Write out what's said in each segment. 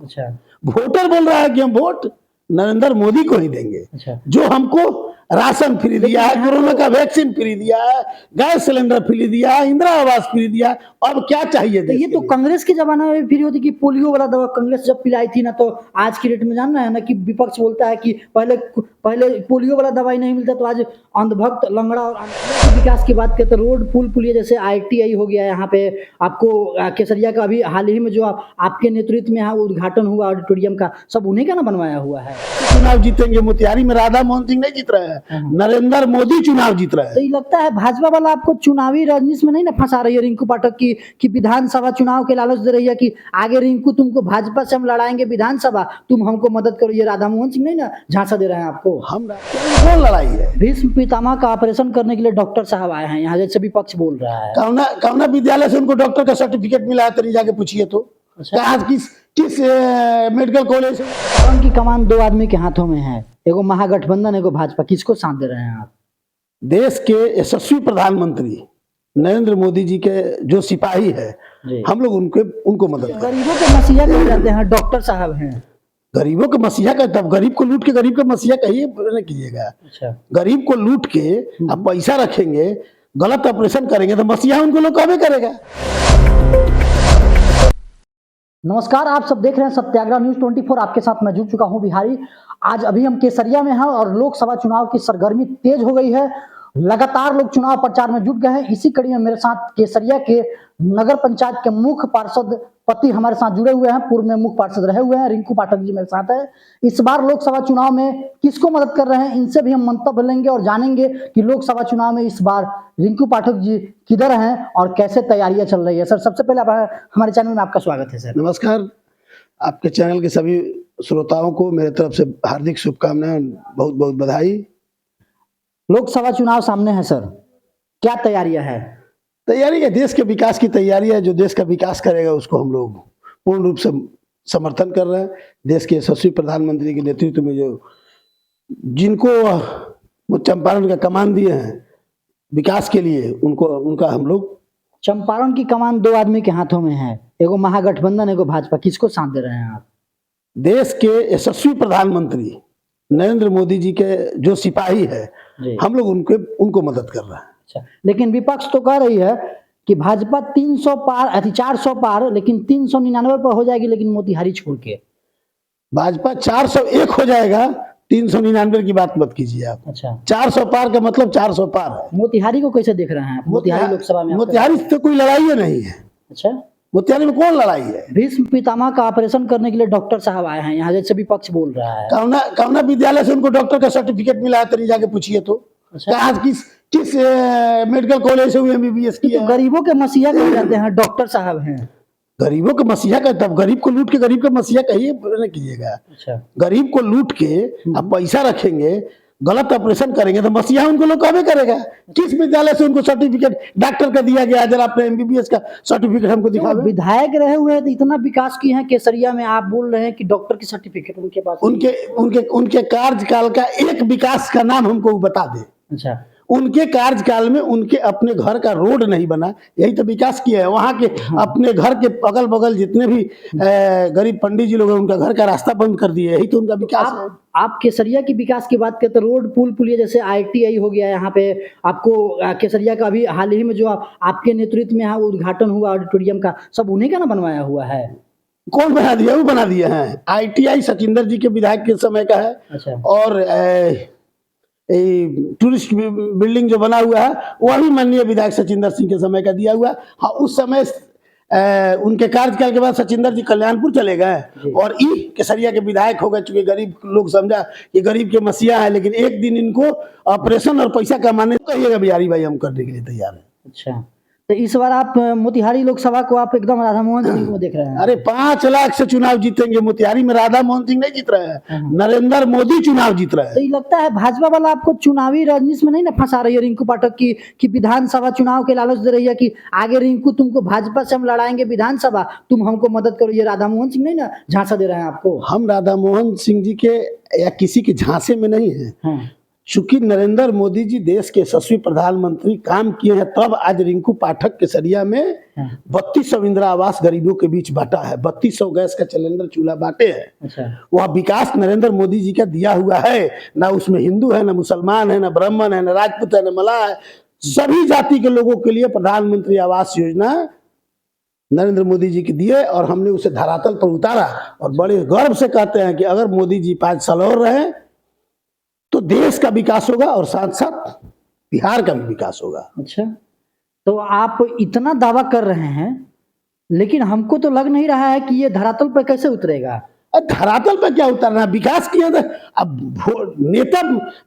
अच्छा। वोटर बोल रहा है कि हम वोट नरेंद्र मोदी को ही देंगे, अच्छा। जो हमको राशन फ्री दिया है, कोरोना का वैक्सीन फ्री दिया है, गैस सिलेंडर फ्री दिया है, इंदिरा आवास फ्री दिया है। अब क्या चाहिए? तो ये तो कांग्रेस के जमाना में फ्री होती कि पोलियो वाला दवा कांग्रेस जब पिलाई थी ना, तो आज की डेट में जान रहे हैं ना कि विपक्ष बोलता है कि पहले पोलियो वाला दवाई नहीं मिलता, तो आज अंधभक्त लंगड़ा और विकास की बात करें तो रोड पुल पुलिया जैसे ITI हो गया यहाँ पे आपको केसरिया का अभी हाल ही में जो आपके नेतृत्व में यहाँ उद्घाटन हुआ ऑडिटोरियम का, सब उन्हीं का ना बनवाया हुआ है। चुनाव जीतेंगे मोतिहारी में राधा मोहन सिंह नहीं जीत रहे हैं, नरेंद्र मोदी चुनाव जीत रहे हैं। तो ये लगता है भाजपा वाला आपको चुनावी रंजिश में नहीं ना फंसा रही है रिंकू पाठक की कि विधानसभा चुनाव के लालच दे रही है कि आगे रिंकू तुमको भाजपा से हम लड़ाएंगे विधानसभा, तुम हमको मदद करो। ये राधा मोहन सिंह नहीं ना झांसा दे रहे हैं आपको। हम कौन लड़ाई है? भीष्म पितामह का ऑपरेशन करने के लिए डॉक्टर साहब आए हैं यहाँ, जैसे विपक्ष बोल रहा है। कौना विद्यालय से उनको डॉक्टर का सर्टिफिकेट मिला है? तरी जाके पूछिए तो। कहाँ किस मेडिकल कॉलेज से? चंपारण की कमान 2 आदमी के हाथों में है, एगो महागठबंधन एगो भाजपा, किसको साथ दे रहे हैं आप? देश के यशस्वी प्रधानमंत्री नरेंद्र मोदी जी के जो सिपाही है, हम लोग उनको मदद करें। गरीबों के मसीहा कहे जाते हैं, डॉक्टर साहब हैं। गरीबों के मसीहा का, तब गरीब को लूट के गरीब के मसीहा कहिए न कीजिएगा। अच्छा। गरीब को लूट के आप पैसा रखेंगे, गलत ऑपरेशन करेंगे तो मसीहा उनको लोग कभी करेगा। नमस्कार, आप सब देख रहे हैं सत्याग्रह न्यूज 24। आपके साथ मैं जुड़ चुका हूं बिहारी। आज अभी हम केसरिया में हैं और लोकसभा चुनाव की सरगर्मी तेज हो गई है। लगातार लोग चुनाव प्रचार में जुट गए हैं। इसी कड़ी में मेरे साथ केसरिया के नगर पंचायत के मुख्य पार्षद पति हमारे साथ जुड़े हुए हैं, पूर्व में मुख्य पार्षद रहे हुए हैं, रिंकू पाठक जी मेरे साथ है। इस बार लोकसभा चुनाव में किसको मदद कर रहे हैं, इनसे भी हम मंतव्य लेंगे और जानेंगे कि लोकसभा चुनाव में इस बार रिंकू पाठक जी किधर हैं और कैसे तैयारियां चल रही है। सर, सबसे पहले हमारे चैनल में आपका स्वागत है। सर नमस्कार, आपके चैनल के सभी श्रोताओं को मेरे तरफ से हार्दिक शुभकामनाएं, बहुत बहुत बधाई। लोकसभा चुनाव सामने है सर, क्या तैयारियां है? तैयारी है, देश के विकास की तैयारी है। जो देश का विकास करेगा उसको हम लोग पूर्ण रूप से समर्थन कर रहे हैं। देश के यशस्वी प्रधानमंत्री के नेतृत्व में जो जिनको चंपारण का कमान दिए हैं विकास के लिए, उनका हम लोग। चंपारण की कमान 2 आदमी के हाथों में है, एगो महागठबंधन एगो भाजपा, किसको साथ दे रहे हैं आप? देश के यशस्वी प्रधानमंत्री नरेंद्र मोदी जी के जो सिपाही है, हम लोग उनको मदद कर रहे हैं। अच्छा, लेकिन विपक्ष तो कह रही है कि भाजपा 300 पार 400 पार, लेकिन 399 पर हो जाएगी, लेकिन मोतिहारी छोड़ के। भाजपा 401 हो जाएगा, 399 की बात मत कीजिए आप। अच्छा, 400 पार का मतलब 400 पार है। मोतिहारी को कैसे देख रहे हैं? मोतिहारी लोकसभा में मोतिहारी से कोई लड़ाई नहीं है। अच्छा, मोतिहारी में कौन लड़ाई है? भीष्म पितामह का ऑपरेशन करने के लिए डॉक्टर साहब आए हैं यहाँ, जैसे विपक्ष बोल रहा है। कौना विद्यालय से उनको डॉक्टर का सर्टिफिकेट मिला है? तरी जाके पूछिए तो। कहाँ किस मेडिकल कॉलेज से MBBS किया? तो गरीबों के मसीहा कहे जाते हैं, डॉक्टर साहब हैं। गरीबों के मसीहा का, तब गरीब को लूट के गरीब के मसीहा कहिए न कीजिएगा। अच्छा। गरीब को लूट के आप पैसा रखेंगे, गलत ऑपरेशन करेंगे तो मसीहा उनको लोग कभी करेगा। किस विद्यालय से उनको सर्टिफिकेट डॉक्टर का दिया गया? जरा अपने MBBS का सर्टिफिकेट हमको दिखाओ। विधायक रहे हुए तो इतना विकास किए हैं केसरिया में, आप बोल रहे हैं कि डॉक्टर की सर्टिफिकेट उनके पास? उनके कार्यकाल का एक विकास का नाम हमको बता दे। अच्छा, उनके कार्यकाल में उनके अपने घर का रोड नहीं बना, यही तो विकास किया है। वहाँ के अपने घर के अगल बगल जितने भी गरीब पंडित जी लोग हैं, उनका घर का रास्ता बंद कर दिए, यही तो उनका विकास है। आप केसरिया की विकास की बात करते, रोड पुल पुलिया जैसे ITI हो गया यहाँ पे आपको केसरिया का अभी हाल ही में जो आपके नेतृत्व में यहाँ उद्घाटन हुआ ऑडिटोरियम का, सब उन्हीं का ना बनवाया हुआ है? कौन बना दिया? वो बना दिए हैं। ITI सचिंदर जी के विधायक के समय का है। अच्छा। और टूरिस्ट बिल्डिंग जो बना हुआ है वह भी माननीय विधायक सचिंदर सिंह के समय का दिया हुआ। हाँ, उस समय उनके कार्यकाल के बाद सचिंदर जी कल्याणपुर चले गए और केसरिया के विधायक हो गए। चूंकि गरीब लोग समझा कि गरीब के मसीहा है, लेकिन एक दिन इनको ऑपरेशन और पैसा कमाने कहिएगा बिहारी भाई, हम करने के लिए तैयार है। अच्छा, तो इस बार आप मोतिहारी लोकसभा को आप एकदम राधा मोहन सिंह को देख रहे हैं? अरे 5 लाख से चुनाव जीतेंगे। मोतिहारी में राधा मोहन सिंह नहीं जीत रहे हैं, नरेंद्र मोदी चुनाव जीत रहे हैं। तो ये लगता है भाजपा वाला आपको चुनावी रंजिश में नहीं ना फंसा रही है रिंकू पाठक की कि विधानसभा चुनाव के लालच दे रही है कि आगे रिंकू तुमको भाजपा से हम लड़ाएंगे विधानसभा, तुम हमको मदद करो। ये राधा मोहन सिंह नहीं ना झांसा दे रहे हैं आपको? हम राधा मोहन सिंह जी के या किसी के झांसे में नहीं है। चूंकि नरेंद्र मोदी जी देश के यशस्वी प्रधानमंत्री काम किए हैं, तब आज रिंकू पाठक केसरिया में 3200 इंदिरा आवास गरीबों के बीच बांटा है, 3200 गैस का सिलेंडर चूल्हा बांटे हैं। अच्छा, वह विकास नरेंद्र मोदी जी का दिया हुआ है। ना उसमें हिंदू है, ना मुसलमान है, ना ब्राह्मण है, ना राजपूत है, ना मलाह है, सभी जाति के लोगों के लिए प्रधानमंत्री आवास योजना नरेंद्र मोदी जी की दिए और हमने उसे धरातल पर उतारा। और बड़े गर्व से कहते हैं कि अगर मोदी जी 5 साल और रहे तो देश का विकास होगा और साथ साथ बिहार का भी विकास होगा। अच्छा, तो आप इतना दावा कर रहे हैं, लेकिन हमको तो लग नहीं रहा है कि ये धरातल पर कैसे उतरेगा। धरातल पर क्या उतरना, विकास किया था। अब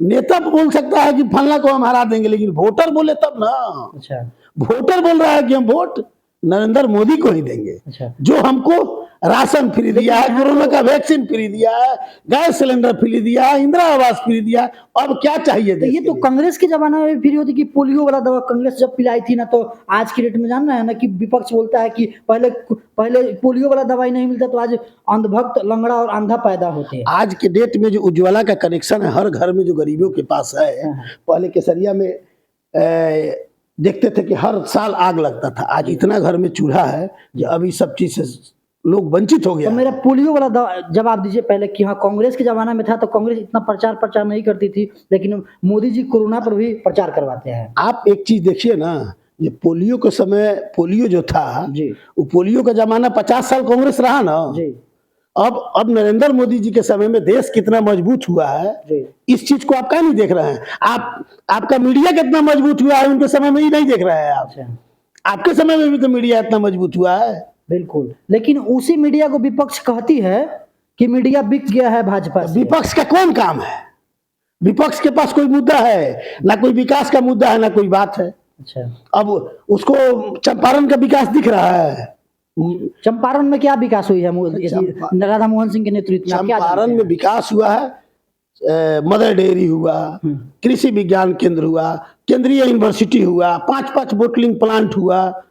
नेता बोल सकता है कि फलना को हम हरा देंगे, लेकिन वोटर बोले तब ना। अच्छा, वोटर बोल रहा है कि हम वोट नरेंद्र मोदी को ही देंगे। अच्छा, जो हमको राशन फ्री दिया है, कोरोना का वैक्सीन फ्री दिया है, गैस सिलेंडर फ्री दिया है, इंदिरा आवास फ्री दिया है, अब क्या चाहिए तो ये तो कांग्रेस के जमाना में फ्री होती कि पोलियो वाला दवा कांग्रेस जब पिलाई थी ना, तो आज की डेट में जानना है ना कि विपक्ष बोलता है कि पहले पोलियो वाला दवाई नहीं मिलता तो आज अंधभक्त, लंगड़ा और अंधा पैदा होते हैं। आज के डेट में जो उज्ज्वला का कनेक्शन है हर घर में जो गरीबों के पास है, पहले केसरिया में देखते थे कि हर साल आग लगता था, आज इतना घर में चूल्हा है कि अभी सब चीज से लोग वंचित हो गया। तो मेरा पोलियो वाला जवाब दीजिए पहले कि हाँ, कांग्रेस के जमाना में था तो कांग्रेस इतना प्रचार नहीं करती थी, लेकिन मोदी जी कोरोना पर भी प्रचार करवाते हैं। आप एक चीज देखिए ना, ये पोलियो के समय पोलियो जो था जी, वो पोलियो का जमाना 50 साल कांग्रेस रहा ना जी, अब नरेंद्र मोदी जी के समय में देश कितना मजबूत हुआ है, जी, इस चीज को आप क्या नहीं देख रहे हैं। आपका मीडिया कितना मजबूत हुआ है, उनके समय में ही नहीं देख रहे हैं आप। अच्छा, आपके समय में भी तो मीडिया इतना मजबूत हुआ है। बिल्कुल, लेकिन उसी मीडिया को विपक्ष कहती है कि मीडिया बिक गया है भाजपा से। विपक्ष का कौन काम है? विपक्ष के पास कोई मुद्दा है ना, कोई विकास का मुद्दा है ना कोई बात है। अच्छा, अब उसको चंपारण का विकास दिख रहा है। चंपारण में क्या विकास हुई है राधा मोहन सिंह के नेतृत्व में? चंपारण में विकास हुआ है, मदर डेयरी हुआ, कृषि विज्ञान केंद्र हुआ, केंद्रीय यूनिवर्सिटी हुआ, 5 बोटलिंग प्लांट हुआ,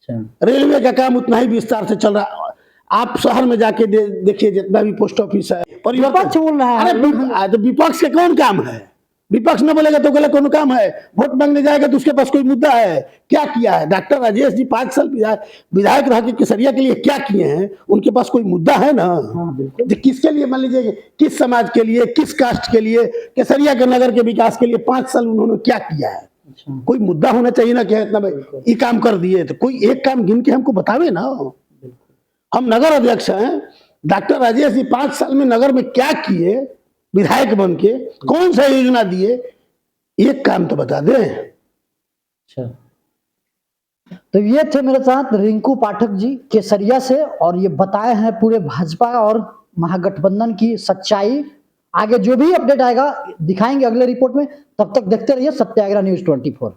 रेलवे का काम उतना ही विस्तार से चल रहा। आप शहर में जाके देखिए जितना भी पोस्ट ऑफिस है, विपक्ष बोल रहा है। अरे विपक्ष का कौन काम है? विपक्ष न बोलेगा तो गलत कौन काम है? वोट मांगने जाएगा तो उसके पास कोई मुद्दा है? क्या किया है डॉक्टर राजेश जी 5 साल विधायक रह के केसरिया के लिए क्या किए हैं? उनके पास कोई मुद्दा है ना। तो किसके लिए, मान लीजिए किस समाज के लिए, किस कास्ट के लिए, केसरिया के नगर के विकास के लिए 5 साल उन्होंने क्या किया है? कोई मुद्दा होना चाहिए ना, क्या इतना भाई ये काम कर दिए, तो कोई एक काम गिन के हमको बतावे ना। हम नगर अध्यक्ष हैं, डॉक्टर राजेश जी 5 साल में नगर में क्या किए, विधायक बन के कौन सा योजना दिए, एक काम तो बता दें। अच्छा, तो ये थे मेरे साथ रिंकू पाठक जी केसरिया से, और ये बताए हैं पूरे भाजपा और महागठबंधन की सच्चाई। आगे जो भी अपडेट आएगा दिखाएंगे अगले रिपोर्ट में। तब तक देखते रहिए सत्याग्रह न्यूज़ 24।